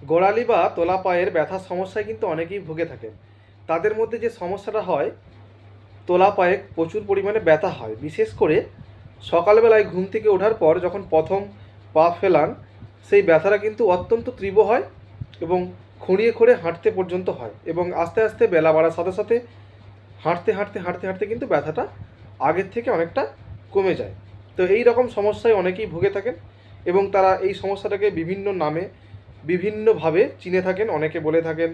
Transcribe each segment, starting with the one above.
গোড়ালি বা তোলা পায়ের ব্যথার সমস্যায় কিন্তু অনেকেই ভুগে থাকেন। তাদের মধ্যে যে সমস্যাটা হয়, তোলা পায়ে প্রচুর পরিমাণে ব্যথা হয়, বিশেষ করে সকালবেলায় ঘুম থেকে ওঠার পর যখন প্রথম পা ফেলান, সেই ব্যথাটা কিন্তু অত্যন্ত তীব্র হয় এবং খুঁড়িয়ে খুঁড়ে হাঁটতে পর্যন্ত হয়, এবং আস্তে আস্তে বেলা বাড়ার সাথে সাথে হাঁটতে হাঁটতে হাঁটতে হাঁটতে কিন্তু ব্যথাটা আগের থেকে অনেকটা কমে যায়। তো এই রকম সমস্যায় অনেকেই ভুগে থাকেন এবং তারা এই সমস্যাটাকে বিভিন্ন নামে বিভিন্নভাবে চিনে থাকেন। অনেকে বলে থাকেন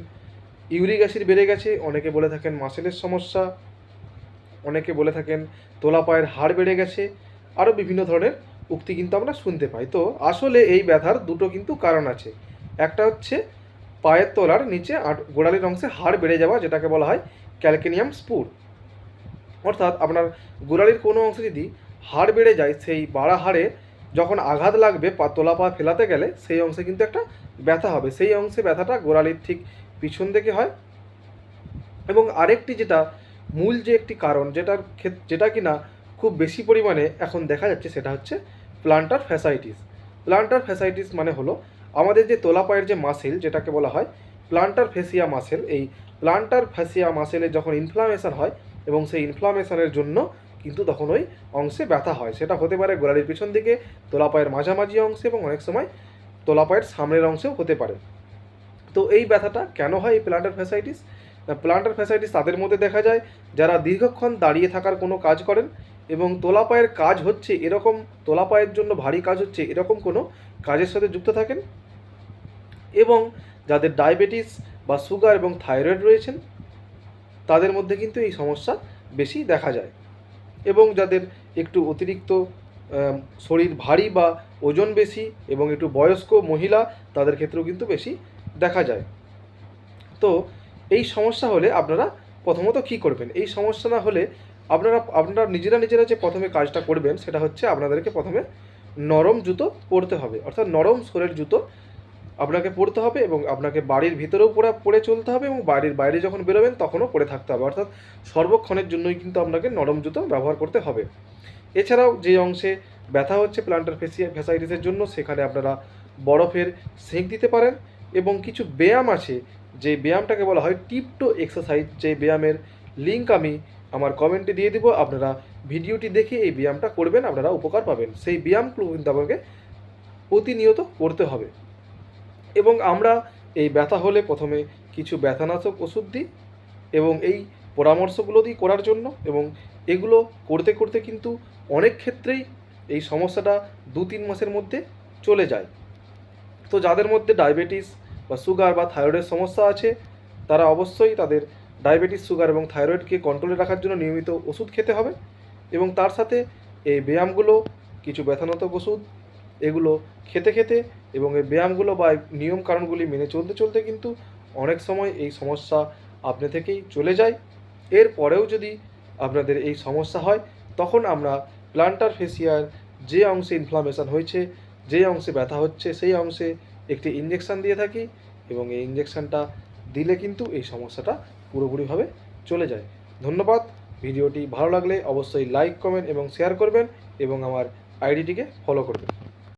ইউরিক অ্যাসিড বেড়ে গেছে, অনেকে বলে থাকেন মাসেলের সমস্যা, অনেকে বলে থাকেন তোলা পায়ের হাড় বেড়ে গেছে, আরও বিভিন্ন ধরনের উক্তি কিন্তু আমরা শুনতে পাই। তো আসলে এই ব্যথার দুটো কিন্তু কারণ আছে। একটা হচ্ছে পায়ের তলার নিচে গোড়ালির অংশে হাড় বেড়ে যাওয়া, যেটাকে বলা হয় ক্যালকেনিয়াম স্পুর। অর্থাৎ আপনার গোড়ালির কোনো অংশে যদি হাড় বেড়ে যায়, সেই বাড়া হাড়ে যখন আঘাত লাগবে তোলা পা ফেলাতে গেলে, সেই অংশে কিন্তু একটা ব্যথা হবে। সেই অংশে ব্যথাটা গোড়ালির ঠিক পিছন দিকে হয়। এবং আরেকটি যেটা মূল যে একটি কারণ, যেটা কিনা খুব বেশি পরিমাণে এখন দেখা যাচ্ছে, সেটা হচ্ছে প্লান্টার ফ্যাসাইটিস। প্লান্টার ফ্যাসাইটিস মানে হলো আমাদের যে তোলা পায়ের যে মাসেল, যেটাকে বলা হয় প্লান্টার ফেসিয়া মাসেল, এই প্লান্টার ফেসিয়া মাসেলের যখন ইনফ্লামেশন হয় এবং সেই ইনফ্লামেশনের জন্য কিন্তু তখন ওই অংশে ব্যথা হয়। সেটা হতে পারে গোড়ালির পিছন দিকে, তোলা পায়ের মাঝামাঝি অংশে, এবং অনেক সময় তোলা পায়ের সামনের অংশেও হতে পারে। তো এই ব্যথাটা কেন হয়, এই প্লান্টার ফ্যাসাইটিস? প্লান্টার ফ্যাসাইটিস তাদের মধ্যে দেখা যায় যারা দীর্ঘক্ষণ দাঁড়িয়ে থাকার কোনো কাজ করেন এবং তোলা পায়ের কাজ হচ্ছে এরকম, তোলা পায়ের জন্য ভারী কাজ হচ্ছে এরকম কোনো কাজের সাথে যুক্ত থাকেন, এবং যাদের ডায়াবেটিস বা সুগার এবং থাইরয়েড রয়েছেন, তাদের মধ্যে কিন্তু এই সমস্যা বেশি দেখা যায়। এবং যাদের একটু অতিরিক্ত শরীর ভারী বা ওজন বেশি এবং একটু বয়স্ক মহিলা, তাদের ক্ষেত্রেও কিন্তু বেশি দেখা যায়। তো এই সমস্যা হলে আপনারা প্রথমত কী করবেন? এই সমস্যা না হলে আপনারা নিজেরা যে প্রথমে কাজটা করবেন, সেটা হচ্ছে আপনাদেরকে প্রথমে নরম জুতো পরতে হবে, অর্থাৎ নরম সোলের জুতো আপনাকে পরতে হবে, এবং আপনাকে বাড়ির ভিতরেও পরে চলতে হবে, এবং বাড়ির বাইরে যখন বেরোবেন তখনও পরে থাকতে হবে। অর্থাৎ সর্বক্ষণের জন্যই কিন্তু আপনাকে নরম জুতো ব্যবহার করতে হবে। এছাড়াও যে অংশে ব্যথা হচ্ছে প্লান্টার ফ্যাসাইটিসের জন্য, সেখানে আপনারা বরফের সেঁক দিতে পারেন, এবং কিছু ব্যায়াম আছে, যে ব্যায়ামটাকে বলা হয় টিপটো এক্সারসাইজ, যে ব্যায়ামের লিঙ্ক আমি আমার কমেন্টে দিয়ে দেবো। আপনারা ভিডিওটি দেখে এই ব্যায়ামটা করবেন, আপনারা উপকার পাবেন। সেই ব্যায়ামগুলো কিন্তু আপনাকে প্রতিনিয়ত করতে হবে। এবং আমরা এই ব্যথা হলে প্রথমে কিছু ব্যথানাশক ওষুধ দিই, এবং এই পরামর্শগুলো দিই করার জন্য, এবং এগুলো করতে করতে কিন্তু অনেক ক্ষেত্রেই এই সমস্যাটা 2-3 মাসের মধ্যে চলে যায়। তো যাদের মধ্যে ডায়াবেটিস বা সুগার বা থাইরয়েডের সমস্যা আছে, তারা অবশ্যই তাদের ডায়াবেটিস, সুগার এবং থাইরয়েডকে কন্ট্রোলে রাখার জন্য নিয়মিত ওষুধ খেতে হবে, এবং তার সাথে এই ব্যায়ামগুলো, কিছু ব্যথানাশক ওষুধ, এগুলো খেতে খেতে এবং এই ব্যায়ামগুলো বা নিয়ম কারণগুলি মেনে চলতে চলতে কিন্তু অনেক সময় এই সমস্যা আপনি থেকেই চলে যায়। এর পরেও যদি আপনাদের এই সমস্যা হয়, তখন আমরা প্লান্টার ফেসিয়ার যে অংশে ইনফ্লামেশন হয়েছে, যে অংশে ব্যথা হচ্ছে, সেই অংশে একটি ইঞ্জেকশান দিয়ে থাকি, এবং এই ইঞ্জেকশানটা দিলে কিন্তু এই সমস্যাটা পুরোপুরিভাবে চলে যায়। ধন্যবাদ। ভিডিওটি ভালো লাগলে অবশ্যই লাইক, কমেন্ট এবং শেয়ার করবেন, এবং আমার আইডিটিকে ফলো করবেন।